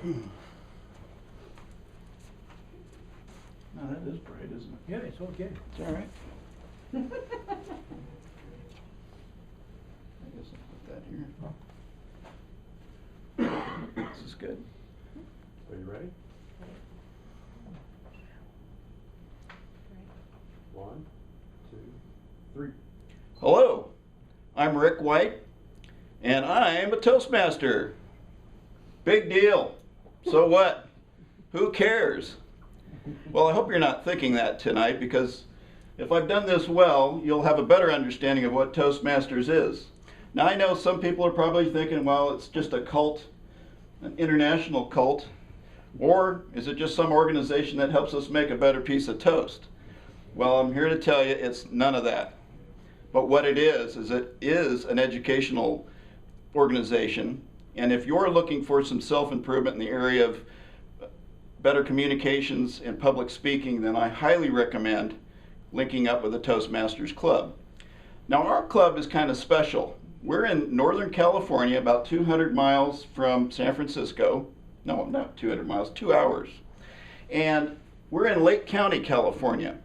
No, that is bright, isn't it? Yeah, it's okay. It's all right. I guess I'll put that here. This is good. Are you ready? 1, 2, 3. Hello, I'm Rick White, and I'm a Toastmaster. Big deal. So what? Who cares? Well, I hope you're not thinking that tonight, because if I've done this well, you'll have a better understanding of what Toastmasters is. Now, I know some people are probably thinking, well, it's just a cult, an international cult, or is it just some organization that helps us make a better piece of toast? Well, I'm here to tell you it's none of that. But what it is it is an educational organization, and if you're looking for some self-improvement in the area of better communications and public speaking, then I highly recommend linking up with the Toastmasters Club. Now, our club is kind of special. We're in Northern California, about 200 miles from San Francisco. No, not 200 miles, 2 hours. And we're in Lake County, California.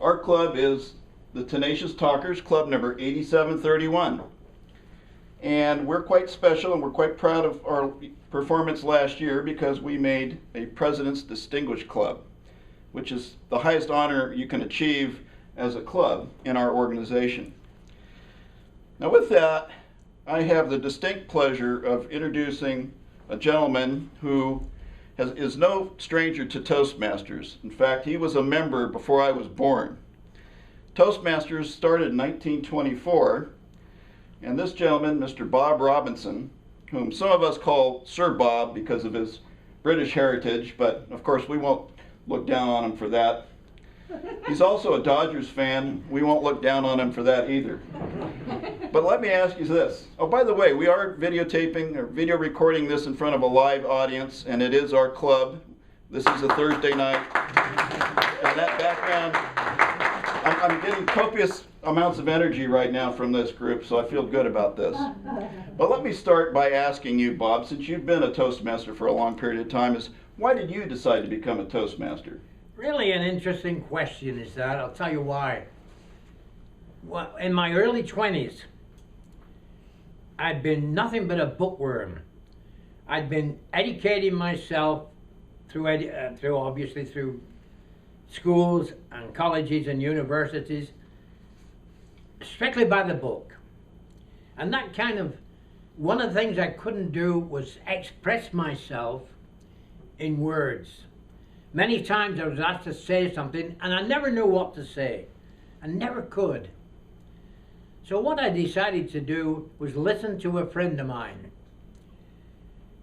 Our club is the Tenacious Talkers, club number 8731. And we're quite special, and we're quite proud of our performance last year, because we made a President's Distinguished Club, which is the highest honor you can achieve as a club in our organization. Now, with that, I have the distinct pleasure of introducing a gentleman who is no stranger to Toastmasters. In fact, he was a member before I was born. Toastmasters started in 1924, and this gentleman, Mr. Bob Robinson, whom some of us call Sir Bob because of his British heritage, but of course we won't look down on him for that. He's also a Dodgers fan. We won't look down on him for that either. But let me ask you this. Oh, by the way, we are videotaping or video recording this in front of a live audience, and it is our club. This is a Thursday night. And that background, I'm getting copious amounts of energy right now from this group, so I feel good about this. But let me start by asking you, Bob, since you've been a Toastmaster for a long period of time, why did you decide to become a Toastmaster? Really an interesting question is that. I'll tell you why. Well, in my early 20s, I'd been nothing but a bookworm. I'd been educating myself through obviously through schools and colleges and universities, strictly by the book. And that kind of, one of the things I couldn't do was express myself in words. Many times I was asked to say something and I never knew what to say. I never could. So what I decided to do was listen to a friend of mine,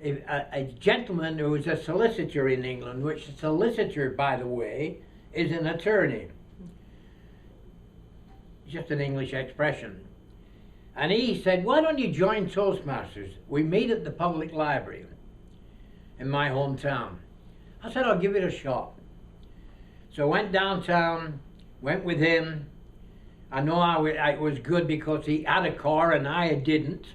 a gentleman who was a solicitor in England, which a solicitor, by the way, is an attorney. Just an English expression. And he said, why don't you join Toastmasters? We meet at the public library in my hometown. I said, I'll give it a shot. So I went downtown, went with him. I know it was good because he had a car and I didn't.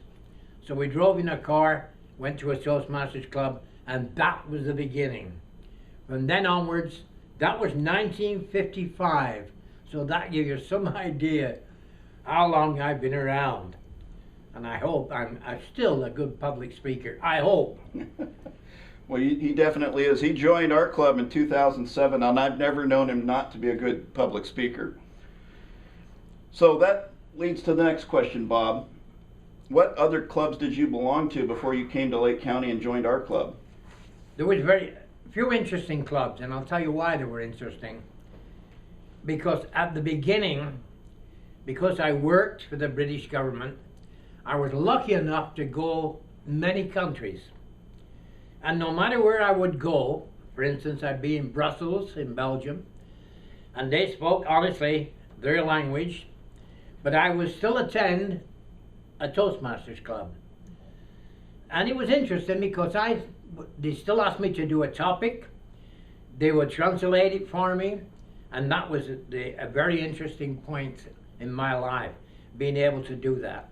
So we drove in a car, went to a Toastmasters club, and that was the beginning. From then onwards, that was 1955. So that gives you some idea how long I've been around. And I hope I'm still a good public speaker. I hope. Well, he definitely is. He joined our club in 2007, and I've never known him not to be a good public speaker. So that leads to the next question, Bob. What other clubs did you belong to before you came to Lake County and joined our club? There was very few interesting clubs, and I'll tell you why they were interesting. Because at the beginning, because I worked for the British government, I was lucky enough to go many countries. And no matter where I would go, for instance, I'd be in Brussels, in Belgium, and they spoke, honestly, their language, but I would still attend a Toastmasters club. And it was interesting because they still asked me to do a topic, they would translate it for me, and that was a very interesting point in my life, being able to do that.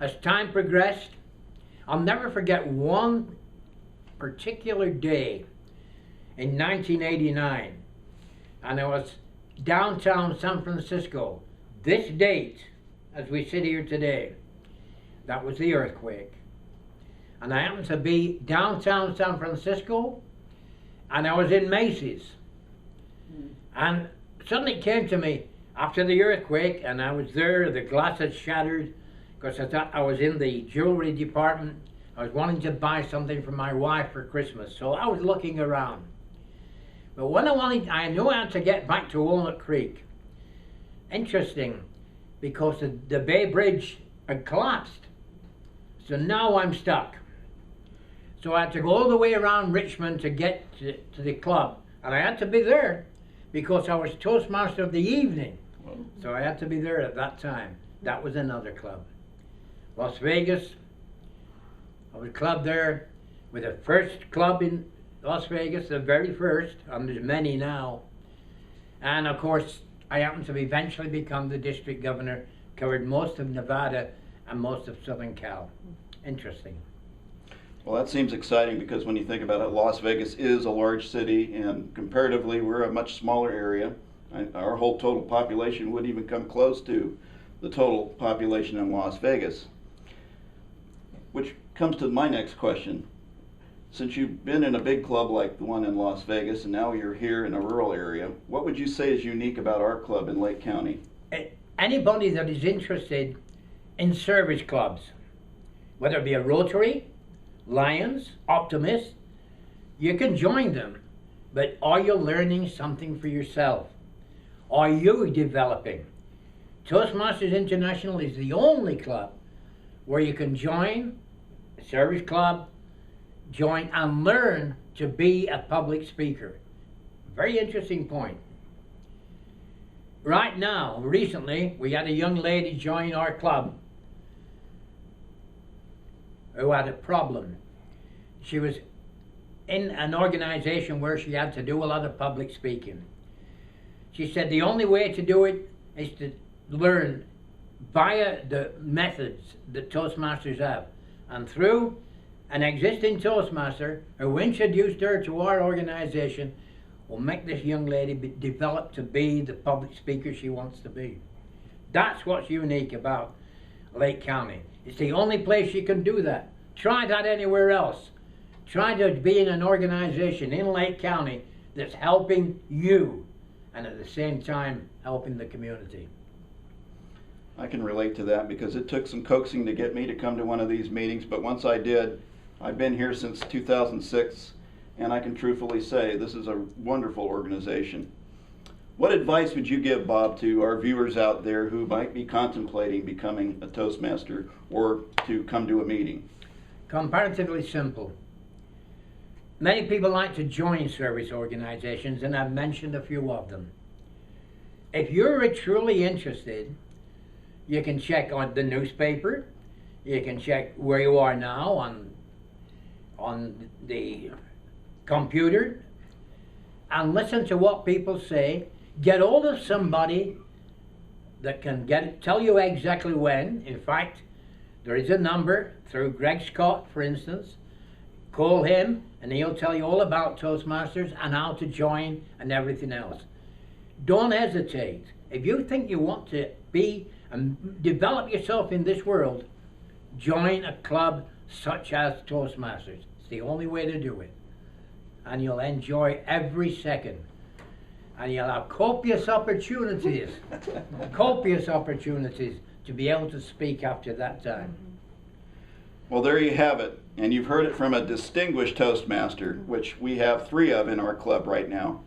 As time progressed, I'll never forget one particular day in 1989, and I was downtown San Francisco. This date, as we sit here today, that was the earthquake. And I happened to be downtown San Francisco, and I was in Macy's. And suddenly it came to me after the earthquake, and I was there, the glass had shattered, because I thought I was in the jewelry department. I was wanting to buy something for my wife for Christmas, so I was looking around. But when I knew I had to get back to Walnut Creek. Interesting, because the Bay Bridge had collapsed. So now I'm stuck. So I had to go all the way around Richmond to get to the club. And I had to be there because I was Toastmaster of the evening. So I had to be there at that time. That was another club. Las Vegas, I was club there with the first club in Las Vegas, the very first, and there's many now. And of course, I happened to eventually become the district governor, covered most of Nevada and most of Southern Cal. Interesting. Well, that seems exciting because when you think about it, Las Vegas is a large city, and comparatively we're a much smaller area. Our whole total population wouldn't even come close to the total population in Las Vegas. Which comes to my next question. Since you've been in a big club like the one in Las Vegas and now you're here in a rural area, what would you say is unique about our club in Lake County? Anybody that is interested in service clubs, whether it be a Rotary, Lions, Optimist, you can join them. But are you learning something for yourself? Are you developing? Toastmasters International is the only club where you can join a service club, join and learn to be a public speaker. Very interesting point. Right now, recently, we had a young lady join our club who had a problem. She was in an organization where she had to do a lot of public speaking. She said the only way to do it is to learn via the methods that Toastmasters have. And through an existing Toastmaster who introduced her to our organization will make this young lady develop to be the public speaker she wants to be. That's what's unique about Lake County. It's the only place you can do that. Try that anywhere else. Try to be in an organization in Lake County that's helping you and at the same time helping the community. I can relate to that because it took some coaxing to get me to come to one of these meetings, but once I did, I've been here since 2006, and I can truthfully say this is a wonderful organization. What advice would you give, Bob, to our viewers out there who might be contemplating becoming a Toastmaster or to come to a meeting? Comparatively simple. Many people like to join service organizations, and I've mentioned a few of them. If you're truly interested, you can check on the newspaper, you can check where you are now on the computer, and listen to what people say. Get hold of somebody that can tell you exactly when. In fact, there is a number through Greg Scott, for instance. Call him and he'll tell you all about Toastmasters and how to join and everything else. Don't hesitate. If you think you want to be and develop yourself in this world, join a club such as Toastmasters. It's the only way to do it. And you'll enjoy every second. And you'll have copious opportunities to be able to speak after that time. Well, there you have it. And you've heard it from a distinguished Toastmaster, which we have 3 of in our club right now.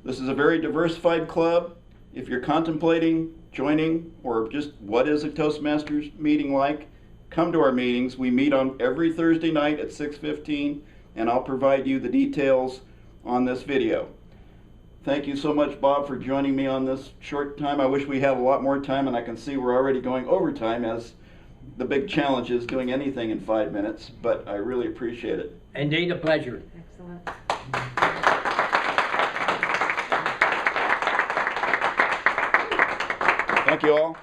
This is a very diversified club. If you're contemplating joining, or just what is a Toastmasters meeting like, come to our meetings. We meet on every Thursday night at 6:15, and I'll provide you the details on this video. Thank you so much, Bob, for joining me on this short time. I wish we had a lot more time, and I can see we're already going overtime, as the big challenge is doing anything in 5 minutes, but I really appreciate it. Indeed, a pleasure. Excellent. Thank you all.